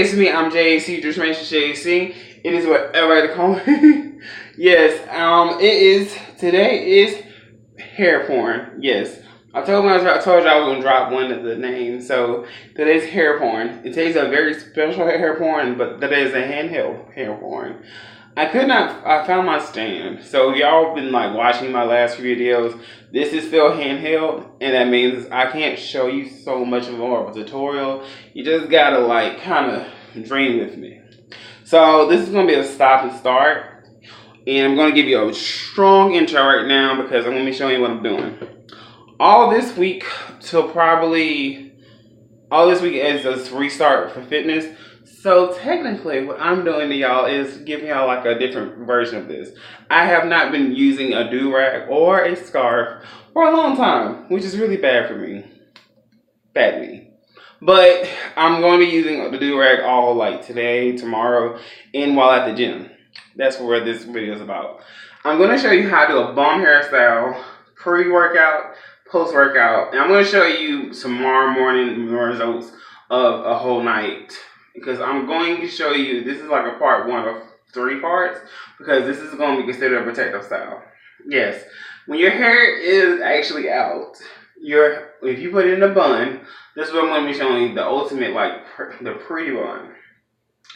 it's me. I'm JAC, Jermaine. It is whatever I call me. Yes, today is hair porn. Yes. I told you I was gonna drop one of the names. So today's hair porn. Today's a very special hair porn, but today is a handheld hair porn. I found my stand. So y'all been like watching my last few videos. This is still handheld, and that means I can't show you so much more of a tutorial. You just gotta like kind of dream with me. So this is gonna be a stop and start. And I'm gonna give you a strong intro right now because I'm gonna be showing you what I'm doing. All this week is a restart for fitness. So technically what I'm doing to y'all is giving y'all like a different version of this. I have not been using a do-rag or a scarf for a long time, which is really bad for me. Bad me. But I'm going to be using the do-rag all like today, tomorrow, and while at the gym. That's what this video is about. I'm going to show you how to do a bomb hairstyle, pre-workout, post-workout, and I'm going to show you tomorrow morning results of a whole night. Because I'm going to show you, this is like a part 1 of 3 parts, because this is going to be considered a protective style. Yes, when your hair is actually out, if you put it in a bun, this is what I'm going to be showing you, the ultimate, like, the pretty bun.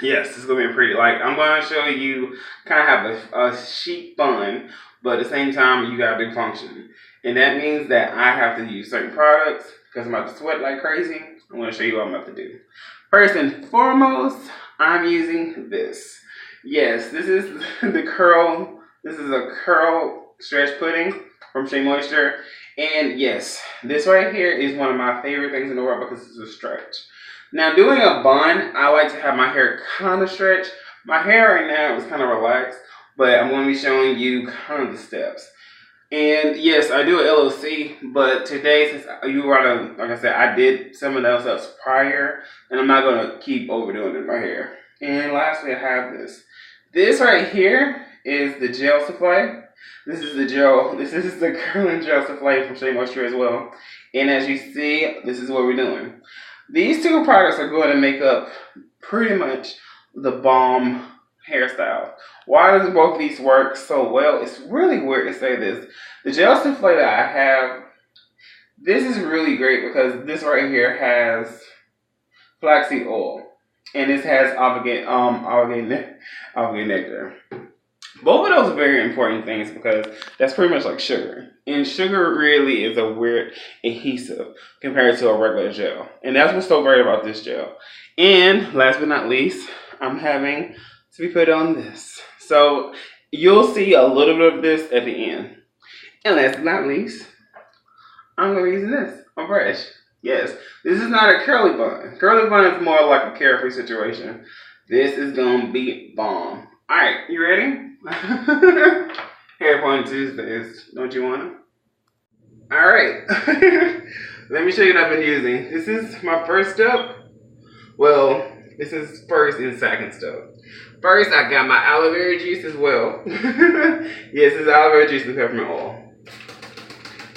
Yes, this is going to be pretty, like, I'm going to show you kind of have a chic bun, but at the same time, you got to do function. And that means that I have to use certain products, because I'm about to sweat like crazy. I'm going to show you what I'm about to do. First and foremost, I'm using this. Yes, this is the curl. This is a curl stretch pudding from Shea Moisture. And yes, this right here is one of my favorite things in the world because it's a stretch. Now, doing a bun, I like to have my hair kind of stretched. My hair right now is kind of relaxed, but I'm going to be showing you kind of the steps. And yes, I do an LOC, but today, since like I said, I did some of those steps prior, and I'm not going to keep overdoing it in my hair. And lastly, I have this. This right here is the gel Souffle. This is the gel. This is the curling gel Souffle from Shea Moisture as well. And as you see, this is what we're doing. These 2 products are going to make up pretty much the bomb hairstyle. Why does both of these work so well? It's really weird to say this. The gel Souffle that I have, this is really great because this right here has flaxseed oil, and this has algae nectar. Both of those are very important things because that's pretty much like sugar. And sugar really is a weird adhesive compared to a regular gel. And that's what's so great about this gel. And last but not least, I'm having to be put on this. So you'll see a little bit of this at the end. And last but not least, I'm going to be using this, a brush. Yes, this is not a curly bun. Curly bun is more like a carefree situation. This is going to be bomb. Alright, you ready? Hair porn Tuesdays, don't you want to? Alright, let me show you what I've been using. This is my first step. Well, this is first and second step. First, I got my aloe vera juice as well. Yes, this is aloe vera juice and peppermint oil.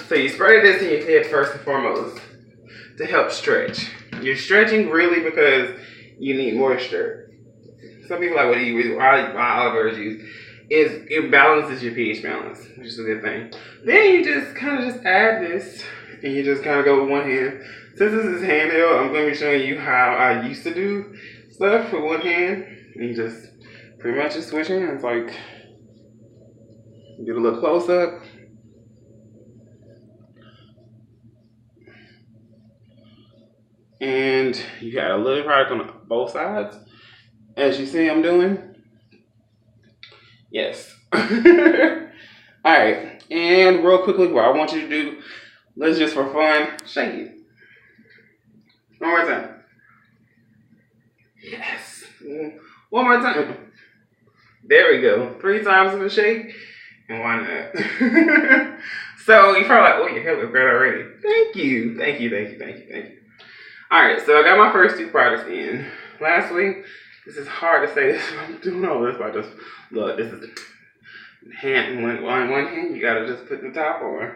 So you spray this in your head first and foremost to help stretch. You're stretching really because you need moisture. Some people are like, what do you use? Why aloe vera juice? It balances your pH balance, which is a good thing. Then you just kind of add this, and you just kind of go with one hand. Since this is handheld, I'm going to be showing you how I used to do stuff with one hand. And you just pretty much just switch hands, like get a little close up. And you got a little product on both sides. As you see I'm doing. Yes. Alright. And real quickly, what I want you to do, let's just for fun, shake it. One more time. Yes. One more time. There we go. 3 times of a shake. And why not? So you're probably like, oh, your hair looks great already. Thank you. Thank you. Alright, so I got my first 2 products in. Lastly, this is hard to say this. I'm doing all this by just look. This is hand one hand. You gotta just put the top on.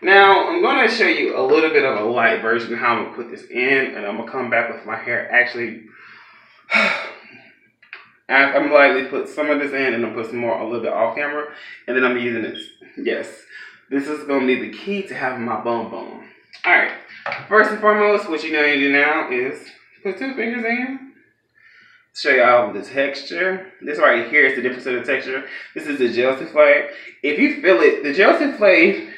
Now I'm going to show you a little bit of a light version of how I'm gonna put this in, and I'm gonna come back with my hair actually I'm lightly put some of this in and I'm put some more a little bit off camera. And then I'm using this. Yes. This is going to be the key to having my bum bum. Alright. First and foremost, what you know you do now is put 2 fingers in. Show y'all the texture. This right here is the difference in the texture. This is the gel souffle. If you feel it, the gel souffle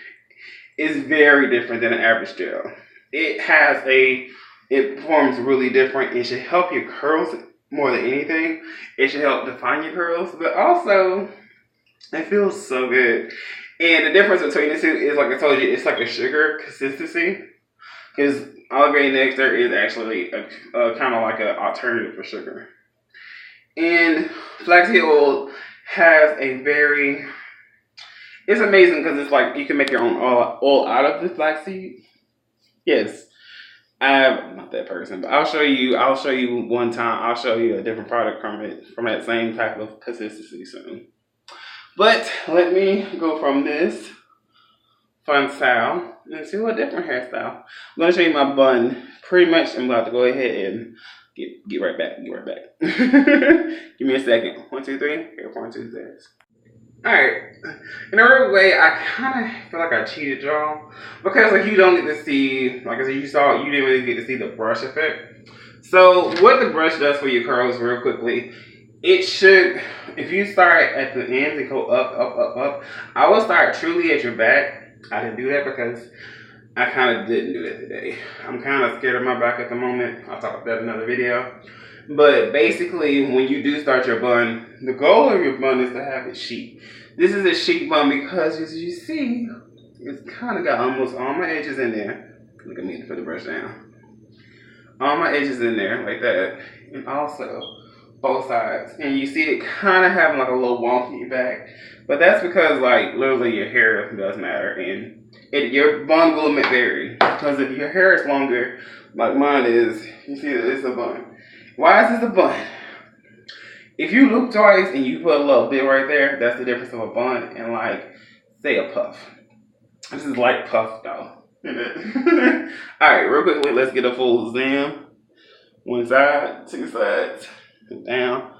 is very different than an average gel. It performs really different. It should help your curls more than anything. It should help define your curls, but also it feels so good. And the difference between the two is, like I told you, it's like a sugar consistency. Because Aloe nectar is actually a kind of like an alternative for sugar. And flaxseed oil has it's amazing because it's like you can make your own oil out of the flaxseed. Yes. I'm not that person, but I'll show you one time. I'll show you a different product from that same type of consistency soon. But let me go from this fun style into a different hairstyle. I'm going to show you my bun. Pretty much, I'm about to go ahead and get right back. Give me a second. 1, 2, 3. Hair Porno Tuesdays. Alright. In a real way, I kind of feel like I cheated y'all. Because like you don't get to see, like as you saw, you didn't really get to see the brush effect. So what the brush does for your curls real quickly, it should, if you start at the ends and go up, I will start truly at your back. I didn't do that because I kind of didn't do that today. I'm kind of scared of my back at the moment. I'll talk about that in another video. But basically, when you do start your bun, the goal of your bun is to have it sheet. This is a sheet bun because, as you see, it's kind of got almost all my edges in there. Look at me, put the brush down. All my edges in there, like that. And also, both sides. And you see it kind of having like a little wonky back. But that's because, like, literally your hair does matter. And your bun will vary. Because if your hair is longer, like mine is, you see that it's a bun. Why is this a bun? If you loop twice and you put a little bit right there, that's the difference of a bun and, like, say a puff. This is like puff though. Alright, real quickly, let's get a full zoom. One side, 2 sides, down.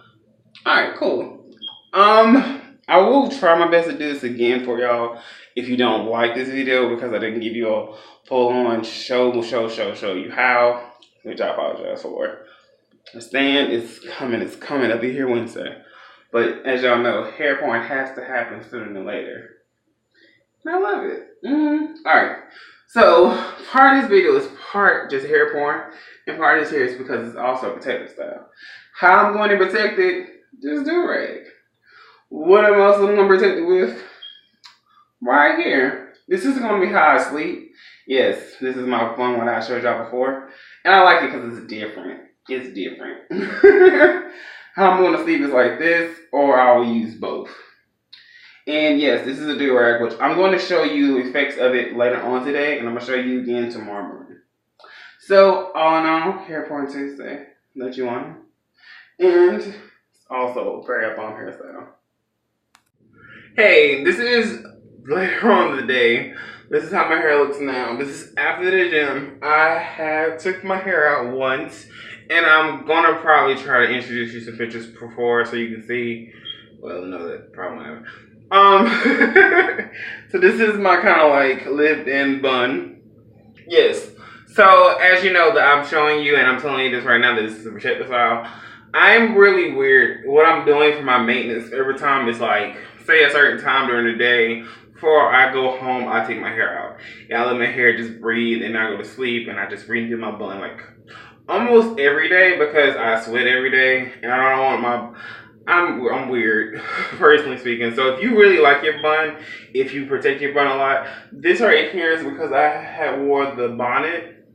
Alright, cool. I will try my best to do this again for y'all if you don't like this video because I didn't give you a full on show you how, which I apologize for. The stand is coming. I'll be here Wednesday. But as y'all know, hair porn has to happen sooner than later. And I love it. Alright. So, part of this video is part just hair porn, and part of this here is because it's also a protective style. How I'm going to protect it? Just do-rag. What am I also going to protect it with? Right here. This is going to be how I sleep. Yes, this is my fun one I showed y'all before. And I like it because it's different. It's different. How I'm going to sleep is like this, or I will use both. And yes, this is a do-rag, which I'm going to show you effects of it later on today, and I'm going to show you again tomorrow morning. So, all in all, Hair Porno Tuesday, that you want. And also, very up on hairstyle. Hey, this is later on in the day. This is how my hair looks now. This is after the gym. I have took my hair out once. And I'm gonna probably try to introduce you some pictures before so you can see. Well, no, that probably won't. So this is my kind of like lived-in bun. Yes. So as you know, that I'm showing you and I'm telling you this right now, that this is a protective style. I'm really weird. What I'm doing for my maintenance every time is like, say a certain time during the day. Before I go home, I take my hair out. And I let my hair just breathe and I go to sleep and I just redo my bun like almost every day because I sweat every day and I don't want I'm weird, personally speaking. So if you really like your bun, if you protect your bun a lot, this right here is because I had wore the bonnet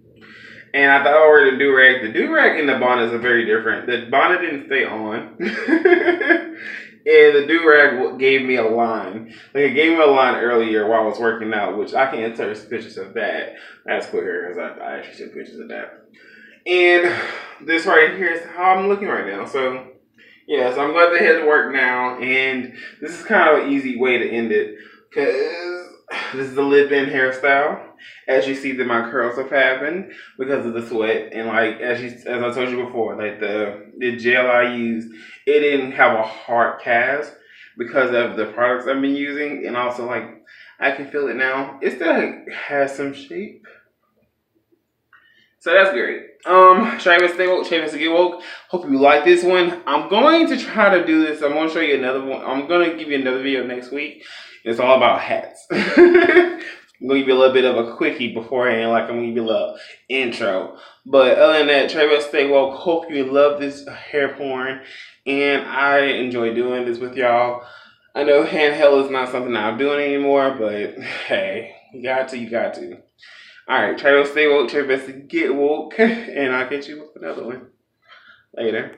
and I thought I wore the do-rag. The do-rag and the bonnet is very different. The bonnet didn't stay on. And the do-rag gave me a line. Like it gave me a line earlier while I was working out, which I can insert pictures of that. That's quicker because I actually took pictures of that. And this right here is how I'm looking right now. So, yeah, so I'm glad to head to work now. And this is kind of an easy way to end it because this is the live-in hairstyle. As you see that my curls have happened because of the sweat, and like as I told you before, like the gel I used, it didn't have a hard cast because of the products I've been using, and also like I can feel it now. It still has some shape. So that's great. Shea, stay woke, Shea, get woke. Hope you like this one. I'm going to try to do this. I'm going to show you another one. I'm going to give you another video next week. It's all about hats. I'm going to give you a little bit of a quickie beforehand, like I'm going to give you a little intro. But other than that, Shea, stay woke. Hope you love this hair porn. And I enjoy doing this with y'all. I know handheld is not something I'm doing anymore, but hey, you got to. Alright, try to stay woke, try your best to get woke, and I'll catch you with another one later.